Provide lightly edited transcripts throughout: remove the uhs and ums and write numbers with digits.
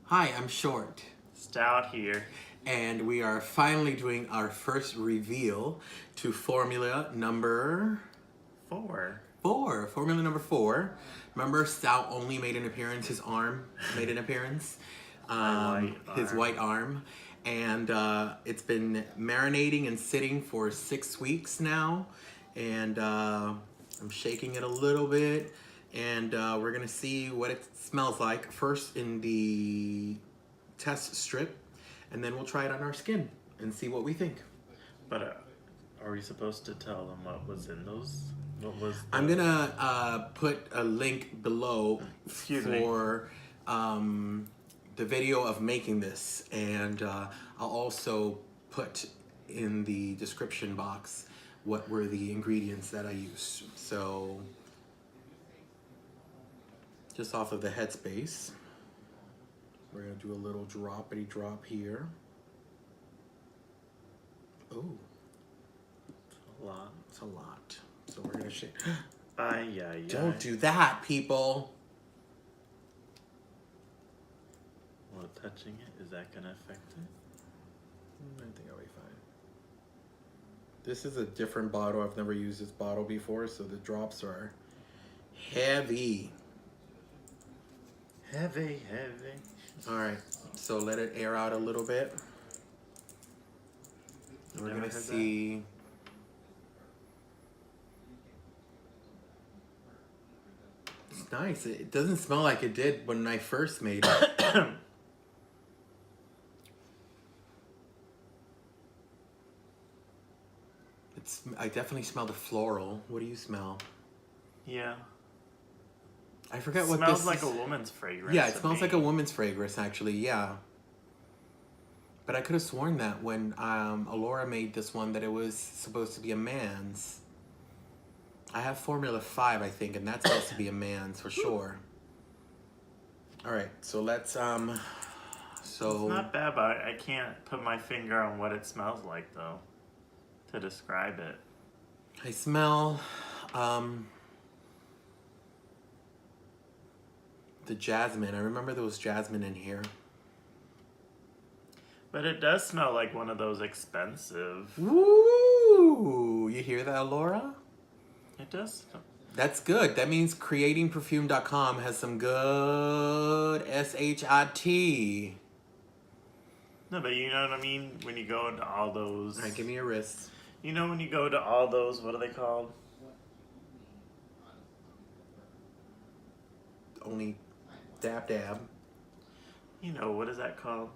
Hi, I'm Short, Stout here. and we are finally doing our first reveal to Formula number 4. 4. Formula number 4. Remember, Stout only made an appearance. His arm made an appearance. His white arm. And it's been marinating and sitting for 6 weeks now. And I'm shaking it a little bit. And we're going to see what it smells like first in the test strip. And then we'll try it on our skin and see what we think. But are we supposed to tell them what was in those? What was? I'm gonna put a link below for the video of making this, and I'll also put in the description box what were the ingredients that I used. So just off of the headspace, we're gonna do a little droppity drop here. Oh, It's a lot. it's a lot. So we're gonna shake. Don't do that, people. Well, touching it, is that gonna affect it? I think I'll be fine. This is a different bottle. I've never used this bottle before, so the drops are heavy. Heavy. All right, so let it air out a little bit. We're gonna see. It's nice. It doesn't smell like it did when I first made it. I definitely smell the floral. What do you smell? Yeah. I forget It what this smells like is. a woman's fragrance. Yeah, it smells like a woman's fragrance, actually. Yeah. But I could have sworn that when Alora made this one that it was supposed to be a man's. I have Formula 5, I think, and that's supposed to be a man's for sure. All right, so let's so. It's not bad, but I can't put my finger on what it smells like though, to describe it. I smell the jasmine. I remember there was jasmine in here. But it does smell like one of those expensive. Woo! You hear that, Alora? It does. That's good. That means creatingperfume.com has some good SHIT. No, but you know what I mean? When you go into all those... All right, give me your wrist. You know when you go to all those, what are they called? Only dab. You know, what is that called?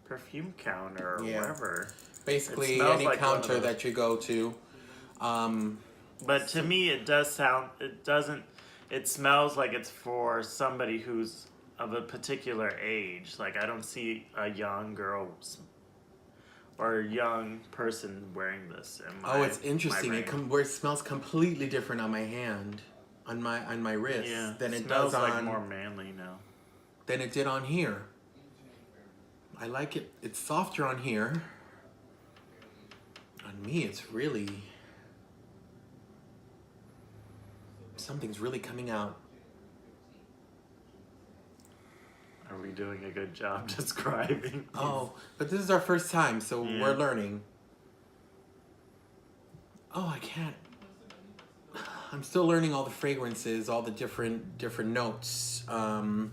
Perfume counter or whatever. Basically, any like counter that you go to. But to me, it smells like it's for somebody who's of a particular age. Like, I don't see a young girl or a young person wearing this. It's interesting. It smells completely different on my hand, on my wrist, than it does on. Like more manly now. Than it did on here. I like it. It's softer on here. On me, it's really... Something's really coming out. Are we doing a good job describing? Oh, but this is our first time, so we're learning. Oh, I can't. I'm still learning all the fragrances, all the different notes. But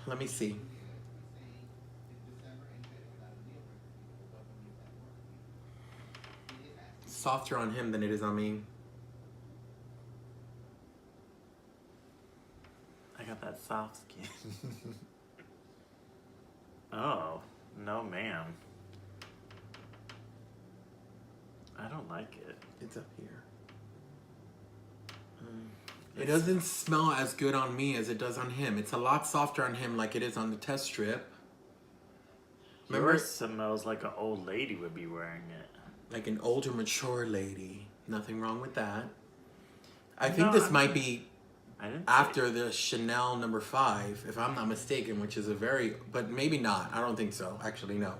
let me see. Softer on him than it is on me. I got that soft skin. Oh, no ma'am. I don't like it. It's up here. It doesn't smell as good on me as it does on him. It's a lot softer on him like it is on the test strip. Yours smells like an old lady would be wearing it. Like an older, mature lady. Nothing wrong with that. I think this might be after the Chanel number 5, if I'm not mistaken, which is but maybe not. I don't think so. Actually, no.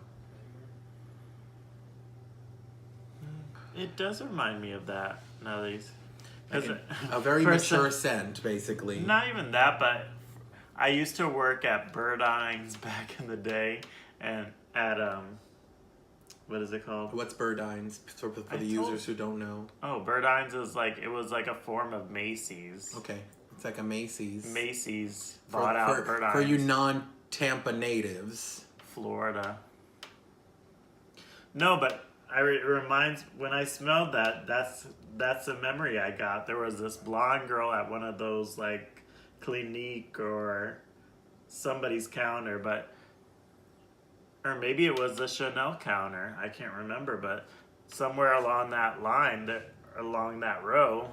It does remind me of that. Now these A very mature scent, basically. Not even that, but I used to work at Burdines back in the day, and at what is it called? What's Burdines for the users who don't know? Oh, Burdines is like it was like a form of Macy's. Okay, it's like a Macy's. Macy's bought out Burdines for you non-Tampa natives. Florida. No, but it reminds when I smelled that. That's a memory I got. There was this blonde girl at one of those like Clinique or somebody's counter, or maybe it was the Chanel counter. I can't remember, but somewhere along that line, along that row,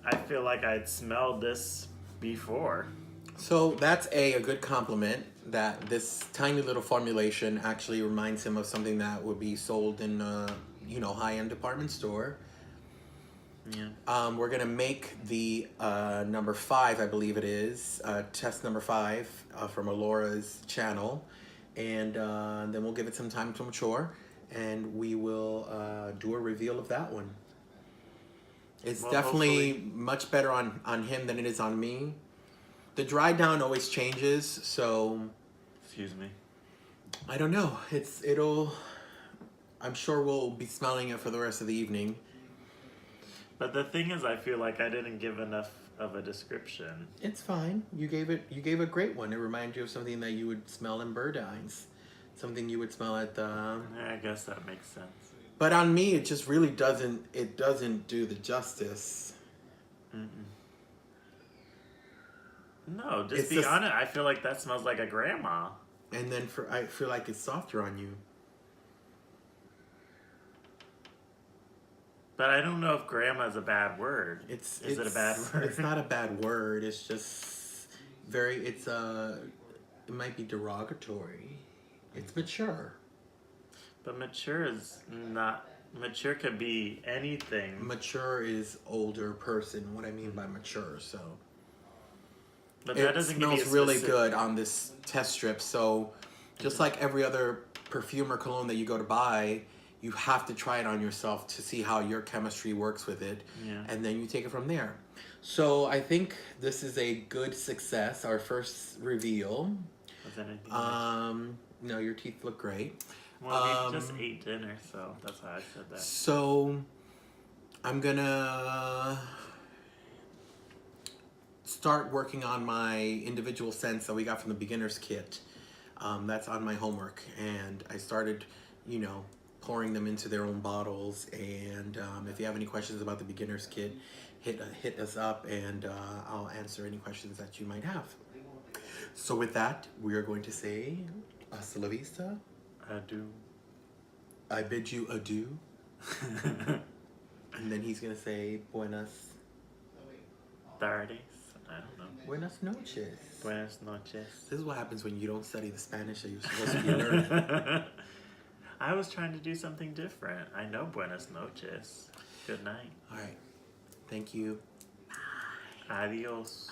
I feel like I'd smelled this before. So that's a good compliment that this tiny little formulation actually reminds him of something that would be sold in a high-end department store. Yeah. We're gonna make the number 5, I believe it is, test number 5 from Alora's channel. And then we'll give it some time to mature, and we will do a reveal of that one. It's definitely much better on him than it is on me. The dry down always changes, so... Excuse me. I don't know. I'm sure we'll be smelling it for the rest of the evening. But the thing is, I feel like I didn't give enough of a description. It's fine. You gave a great one. It reminded you of something that you would smell in Burdines. Something you would smell at the... Yeah, I guess that makes sense. But on me, it just really doesn't do the justice. Mm-mm. No, just be honest. I feel like that smells like a grandma. And then I feel like it's softer on you. But I don't know if grandma is a bad word. Is it a bad word? It's not a bad word. It's just it might be derogatory. It's mature. But mature is not... Mature could be anything. Mature is older person. What I mean by mature, so... But that doesn't give you a smells really good on this test strip. So, just like every other perfume or cologne that you go to buy, you have to try it on yourself to see how your chemistry works with it, and then you take it from there. So I think this is a good success. Our first reveal. Was anything no, your teeth look great. Well, we just ate dinner, so that's why I said that. So I'm gonna start working on my individual scents that we got from the beginner's kit. That's on my homework, and I started, pouring them into their own bottles. And if you have any questions about the beginner's kit, hit us up, and I'll answer any questions that you might have. So with that, we are going to say hasta la vista. Adieu. I bid you adieu. And then he's gonna say buenas tardes. I don't know. Buenas noches. Buenas noches. This is what happens when you don't study the Spanish that you're supposed to be learning. I was trying to do something different. I know buenas noches. Good night. All right. Thank you. Bye. Adios.